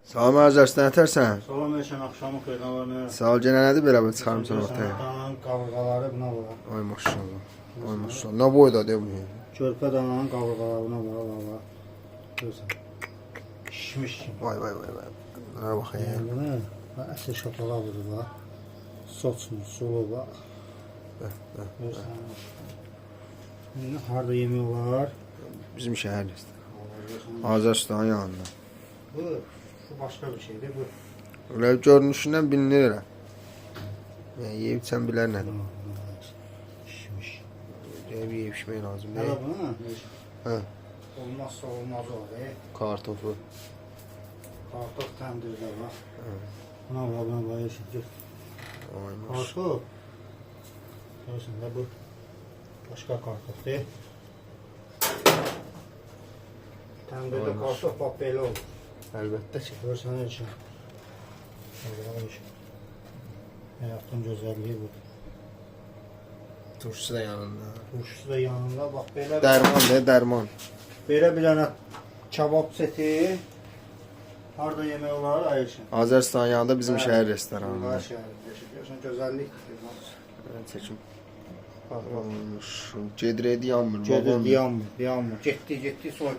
Salam Ərzərsdən ətərsən? Salam əleykum, axşamı xeyir, nə var, nə var? Sağ ol, genə nədir belə bir çıxarmısan ortaya? Dananın qavrğaları buna var. Ay maşallah. Ay maşallah. Nə boyda deyə bu? Körpə dananın qavrğaları buna var. Görürsən. Şişmiş kimi. Vay. Nə baxayım. Bunu əsl şokolad budur bax. Soçmuş, sulu bax. Görürsən. Bunu harda yemək olar? Bizim şəhərdə. Azərbaycan yanında. Bu başqa bir şeydir bu. Öyle görünüşündən bilinir. Yəni yeyib sən bilər nədir? Şişmiş. Yeyib içmək lazım Hələ deyil. buna? Hə, Olmazsa olmaz o. kartofu. Kartof təndirdə var. Buna var, eşitdir. Ay maşallah. Kartof. Görürsən də bu başqa kartof deyil. Təndirdə kartof bax belə olur. Əlbəttə ki. Görürsən nə üçün? Həyatın gözəlliyi bu. Turşusu da yanında. Turşusu da yanında. Bax belə Dərman ne dərman. belə bir dənə kebab seti. Harda yemək olar ayırsan. Azərbaycan yanında bizim şəhər restoranında. Görürsən gözəllik. Çəkim. Olmuş. Gediredi yanmır. Gedir, dayanmır. Getdi, soy.